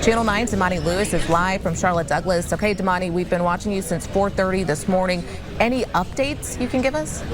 Channel 9's Damani Lewis is live from Charlotte Douglas. Okay, Damani, we've been watching you since 4:30 this morning. Any updates you can give us?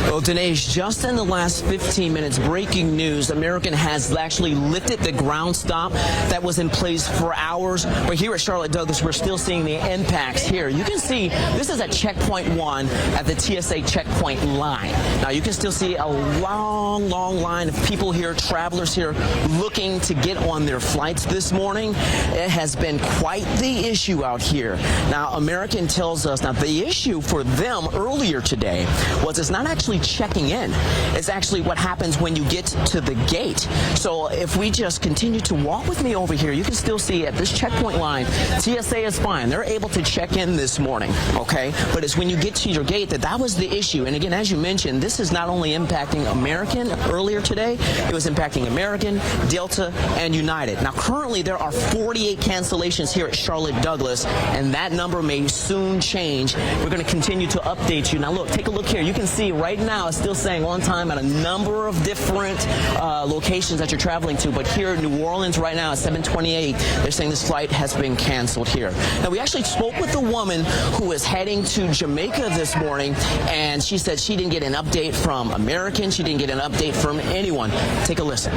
Well, Dinesh, just in the last 15 minutes, breaking news, American has actually lifted the ground stop that was in place for hours. But here at Charlotte Douglas, we're still seeing the impacts here. You can see this is at checkpoint 1 at the TSA checkpoint line. Now, you can still see a long line of people here, travelers here, looking to get on their flights this morning. It has been quite the issue out here. Now, American tells us, now the issue for them earlier today was it's not actually checking in. It's actually what happens when you get to the gate. So if we just continue to walk with me over here, you can still see at this checkpoint line, TSA is fine. They're able to check in this morning, okay? But it's when you get to your gate that was the issue. And again, as you mentioned, this is not only impacting American earlier today, it was impacting American, Delta, and United. Now, currently, there are 48 cancellations here at Charlotte Douglas, and that number may soon change. We're going to continue to update you. Now, look, take a look here. You can see right now it's still saying on time at a number of different locations that you're traveling to. But here in New Orleans right now at 7:28, they're saying this flight has been canceled here. Now, we actually spoke with the woman who is heading to Jamaica this morning, and she said she didn't get an update from American. She didn't get an update from anyone. Take a listen.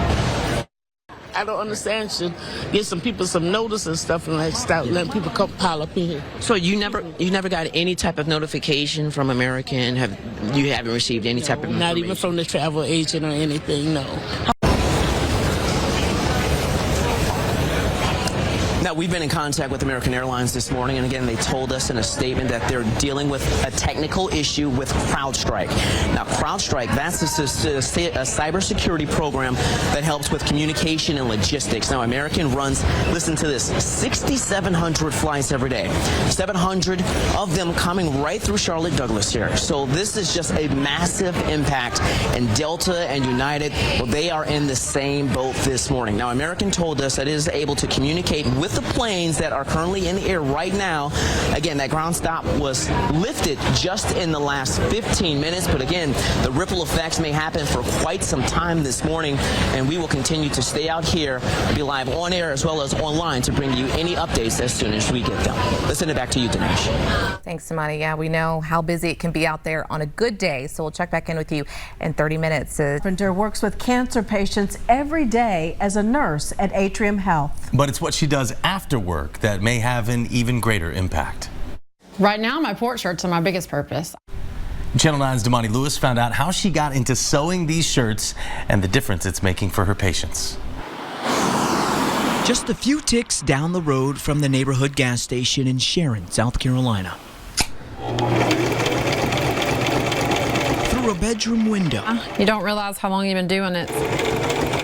I don't understand. Should get some people some notice and stuff and like start letting people come pile up in here. So you never got any type of notification from American? You haven't received any type of information? Not even from the travel agent or anything, no. Now, we've been in contact with American Airlines this morning, and again, they told us in a statement that they're dealing with a technical issue with CrowdStrike. Now, CrowdStrike, that's a cybersecurity program that helps with communication and logistics. Now, American runs, listen to this, 6,700 flights every day, 700 of them coming right through Charlotte Douglas here. So this is just a massive impact, and Delta and United, well, they are in the same boat this morning. Now, American told us that it is able to communicate with the planes that are currently in the air right now. Again, that ground stop was lifted just in the last 15 minutes, but again, the ripple effects may happen for quite some time this morning, and we will continue to stay out here, be live on air as well as online to bring you any updates as soon as we get them. Let's send it back to you, Dinesh. Thanks, Damani. Yeah, we know how busy it can be out there on a good day, so we'll check back in with you in 30 minutes. Carpenter works with cancer patients every day as a nurse at Atrium Health. But it's what she does after work that may have an even greater impact. Right now, my port shirts are my biggest purpose. Channel 9's Damani Lewis found out how she got into sewing these shirts and the difference it's making for her patients. Just a few ticks down the road from the neighborhood gas station in Sharon, South Carolina. Through a bedroom window. You don't realize how long you've been doing it.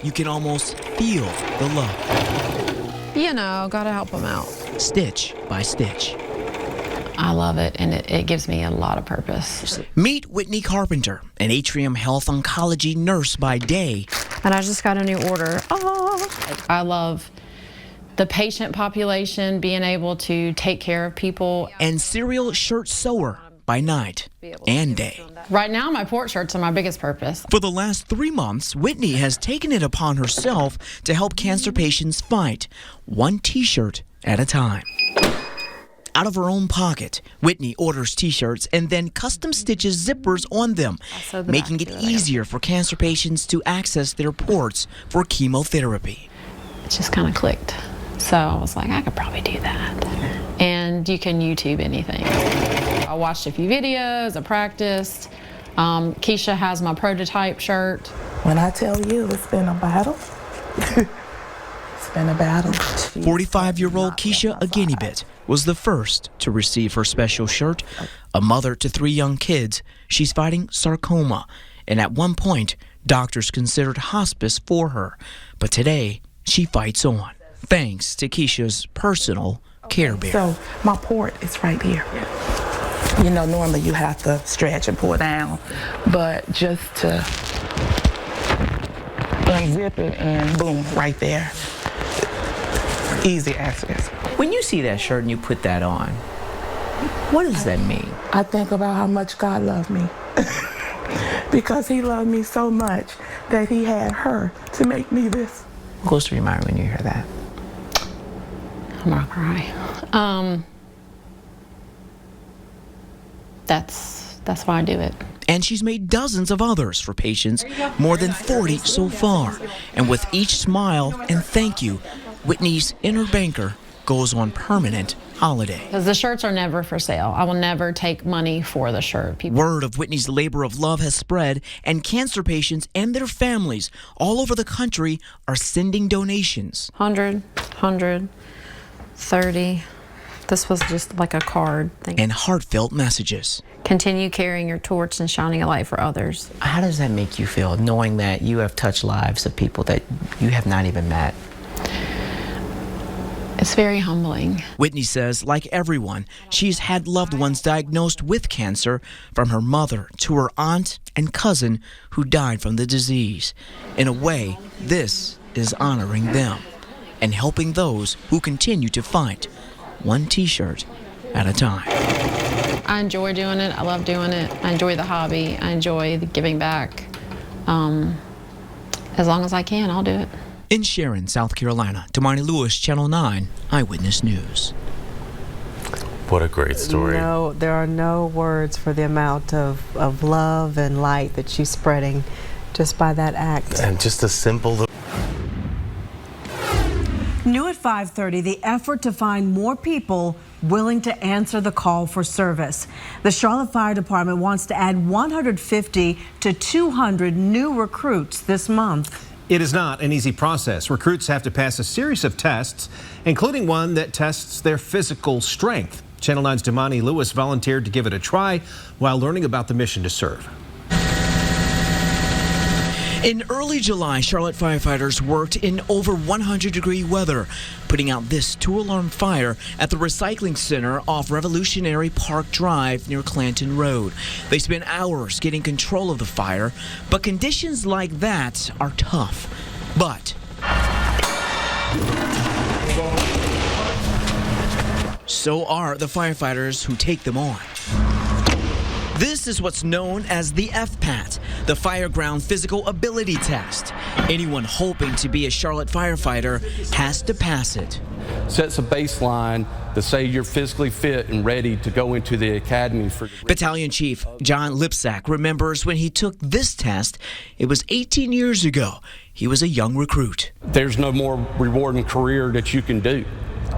You can almost feel the love. You know, gotta help them out. Stitch by stitch. I love it, and it gives me a lot of purpose. Meet Whitney Carpenter, an Atrium Health oncology nurse by day. And I just got a new order. Oh, I love the patient population, being able to take care of people. And serial shirt sewer by night and day. Right now, my port shirts are my biggest purpose. For the last 3 months, Whitney has taken it upon herself to help cancer patients fight, one t-shirt at a time. Out of her own pocket, Whitney orders t-shirts and then custom stitches zippers on them, making it easier for cancer patients to access their ports for chemotherapy. It just kind of clicked. So I was like, I could probably do that. And you can YouTube anything. I watched a few videos, I practiced. Keisha has my prototype shirt. When I tell you it's been a battle, it's been a battle. 45-year-old Keisha Aginibit was the first to receive her special shirt. A mother to 3 young kids, she's fighting sarcoma. And at one point, doctors considered hospice for her. But today, she fights on, thanks to Keisha's personal care bear. So my port is right here. You know, normally you have to stretch and pull down, but just to unzip it and boom, right there. Easy access. When you see that shirt and you put that on, what does that mean? I think about how much God loved me. Because he loved me so much that he had her to make me this. What goes through your mind when you hear that? I'm gonna cry. That's why I do it. And she's made dozens of others for patients, more than 40 so far. And with each smile and thank you, Whitney's inner banker goes on permanent holiday. Because the shirts are never for sale. I will never take money for the shirt. Word of Whitney's labor of love has spread, and cancer patients and their families all over the country are sending donations. 100, 30. This was just like a card thing. And heartfelt messages. Continue carrying your torch and shining a light for others. How does that make you feel, knowing that you have touched lives of people that you have not even met? It's very humbling. Whitney says, like everyone, she's had loved ones diagnosed with cancer, from her mother to her aunt and cousin who died from the disease. In a way, this is honoring them and helping those who continue to fight, one T-shirt at a time. I enjoy doing it. I love doing it. I enjoy the hobby. I enjoy the giving back. As long as I can, I'll do it. In Sharon, South Carolina, Damani Lewis, Channel 9 Eyewitness News. What a great story. No, there are no words for the amount of love and light that she's spreading just by that act. And just a simple... New at 5:30, the effort to find more people willing to answer the call for service. The Charlotte Fire Department wants to add 150 to 200 new recruits this month. It is not an easy process. Recruits have to pass a series of tests, including one that tests their physical strength. Channel 9's Damani Lewis volunteered to give it a try while learning about the mission to serve. In early July, Charlotte firefighters worked in over 100-degree weather, putting out this two-alarm fire at the recycling center off Revolutionary Park Drive near Clanton Road. They spent hours getting control of the fire, but conditions like that are tough. But so are the firefighters who take them on. This is what's known as the FPAT, the Fireground Physical Ability Test. Anyone hoping to be a Charlotte firefighter has to pass it. Sets a baseline to say you're physically fit and ready to go into the academy. Battalion Chief John Lipsack remembers when he took this test. It was 18 years ago. He was a young recruit. There's no more rewarding career that you can do.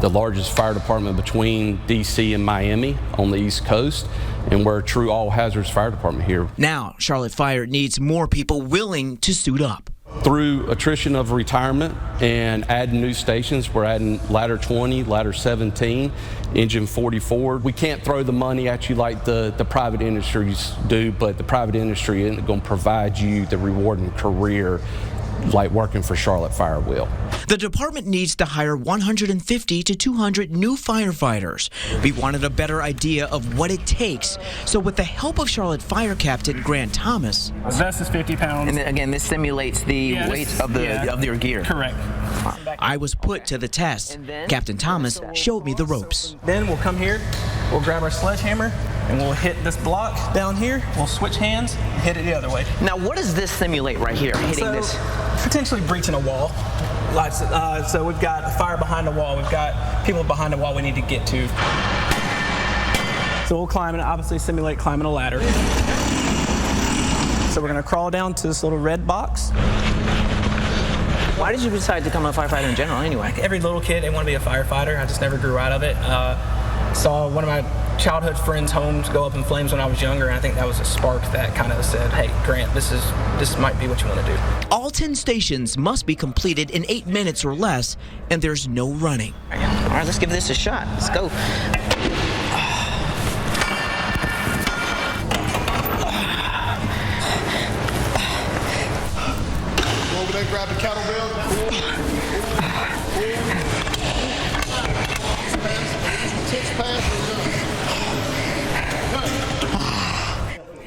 The largest fire department between D.C. and Miami on the East Coast, and we're a true all-hazards fire department here. Now, Charlotte Fire needs more people willing to suit up. Through attrition of retirement and adding new stations, we're adding ladder 20, ladder 17, engine 44. We can't throw the money at you like the private industries do, but the private industry isn't going to provide you the rewarding career like working for Charlotte Fire will. The department needs to hire 150 to 200 new firefighters. We wanted a better idea of what it takes, so with the help of Charlotte Fire Captain Grant Thomas. The vest is 50 pounds. And then, again, this simulates the weight of your gear. Correct. I was put to the test. Captain Thomas showed me the ropes. Then we'll come here, we'll grab our sledgehammer, and we'll hit this block down here. We'll switch hands, hit it the other way. Now, what does this simulate right here, hitting this? Potentially breaching a wall. So we've got a fire behind the wall. We've got people behind the wall we need to get to. So we'll climb and obviously simulate climbing a ladder. So we're going to crawl down to this little red box. Why did you decide to become a firefighter in general anyway? Like every little kid, they want to be a firefighter. I just never grew out of it. Saw one of my childhood friends' homes go up in flames when I was younger, and I think that was a spark that kind of said, hey, Grant, this might be what you want to do. All 10 stations must be completed in 8 minutes or less, and there's no running. All right, let's give this a shot. Let's go. Go over there, grab the kettlebell.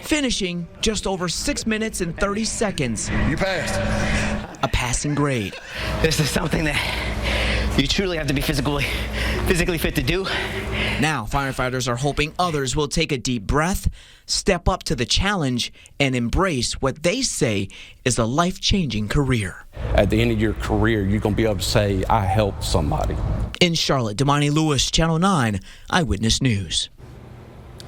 Finishing just over 6 minutes and 30 seconds. You passed. A passing grade. This is something that you truly have to be physically fit to do. Now, firefighters are hoping others will take a deep breath, step up to the challenge, and embrace what they say is a life-changing career. At the end of your career, you're going to be able to say, I helped somebody. In Charlotte, Damani Lewis, Channel 9 Eyewitness News.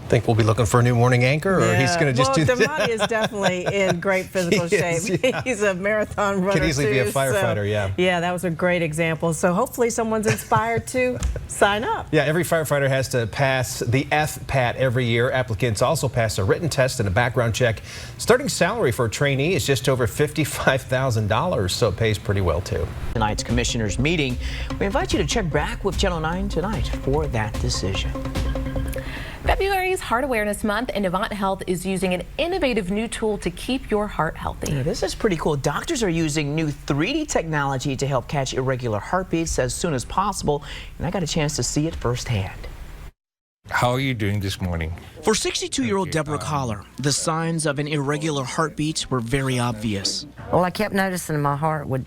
Think we'll be looking for a new morning anchor, or he's going to just do that? Damani is definitely in great physical shape. Yeah. He's a marathon runner. Could easily be a firefighter, so, yeah. Yeah, that was a great example. So hopefully someone's inspired to sign up. Yeah, every firefighter has to pass the FPAT every year. Applicants also pass a written test and a background check. Starting salary for a trainee is just over $55,000, so it pays pretty well too. Tonight's commissioners meeting. We invite you to check back with Channel 9 tonight for that decision. February is Heart Awareness Month, and Nabj Health is using an innovative new tool to keep your heart healthy. Yeah, this is pretty cool. Doctors are using new 3D technology to help catch irregular heartbeats as soon as possible, and I got a chance to see it firsthand. How are you doing this morning? For 62-year-old Deborah Collar, the signs of an irregular heartbeat were very obvious. Well, I kept noticing my heart would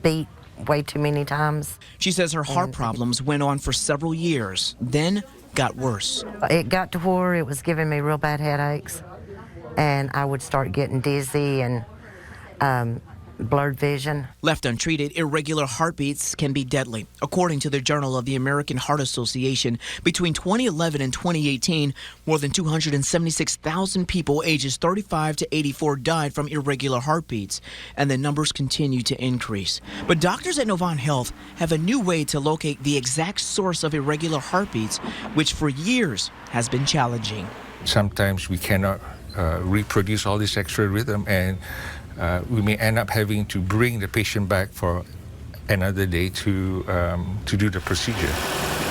beat way too many times. She says her heart problems went on for several years, then got worse. It got to where it was giving me real bad headaches, and I would start getting dizzy and blurred vision. Left untreated, irregular heartbeats can be deadly. According to the Journal of the American Heart Association, between 2011 and 2018, more than 276,000 people ages 35 to 84 died from irregular heartbeats, and the numbers continue to increase. But doctors at Nabj Health have a new way to locate the exact source of irregular heartbeats, which for years has been challenging. Sometimes we cannot reproduce all this extra rhythm, and we may end up having to bring the patient back for another day to do the procedure.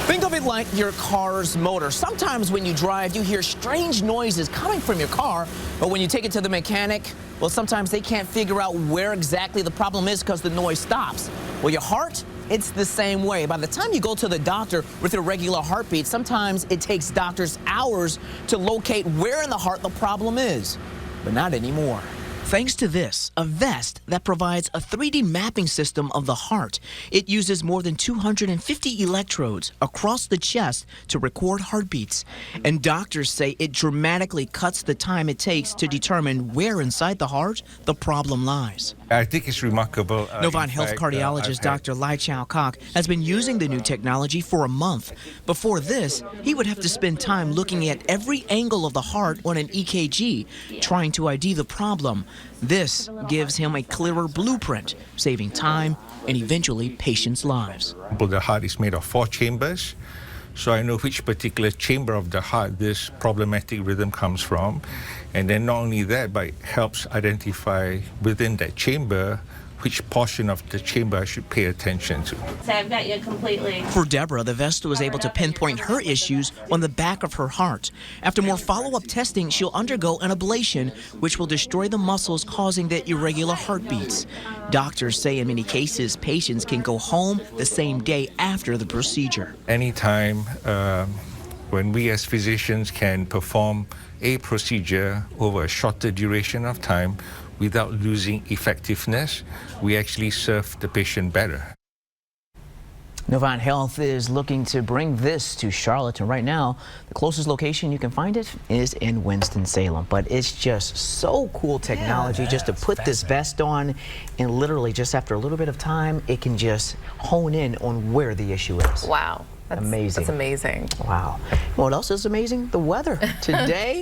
Think of it like your car's motor. Sometimes when you drive, you hear strange noises coming from your car, but when you take it to the mechanic, well, sometimes they can't figure out where exactly the problem is because the noise stops. Well, your heart, it's the same way. By the time you go to the doctor with irregular heartbeat, sometimes it takes doctors hours to locate where in the heart the problem is, but not anymore. Thanks to this, a vest that provides a 3D mapping system of the heart. It uses more than 250 electrodes across the chest to record heartbeats. And doctors say it dramatically cuts the time it takes to determine where inside the heart the problem lies. I think it's remarkable. Nabj Health cardiologist Dr. Lai Chow Kok has been using the new technology for a month. Before this, he would have to spend time looking at every angle of the heart on an EKG, trying to ID the problem. This gives him a clearer blueprint, saving time and eventually patients' lives. The heart is made of 4 chambers, so I know which particular chamber of the heart this problematic rhythm comes from. And then not only that, but it helps identify within that chamber which portion of the chamber I should pay attention to. So I've got you completely. For Deborah, the vest was able to pinpoint her issues on the back of her heart. After more follow-up testing, she'll undergo an ablation, which will destroy the muscles causing the irregular heartbeats. Doctors say in many cases, patients can go home the same day after the procedure. Anytime when we as physicians can perform a procedure over a shorter duration of time without losing effectiveness, we actually serve the patient better. Nabj Health is looking to bring this to Charlotte, and right now, the closest location you can find it is in Winston-Salem. But it's just so cool technology just to put this vest on, and literally just after a little bit of time, it can just hone in on where the issue is. Wow. That's amazing. That's amazing. Wow. What else is amazing? The weather. Today,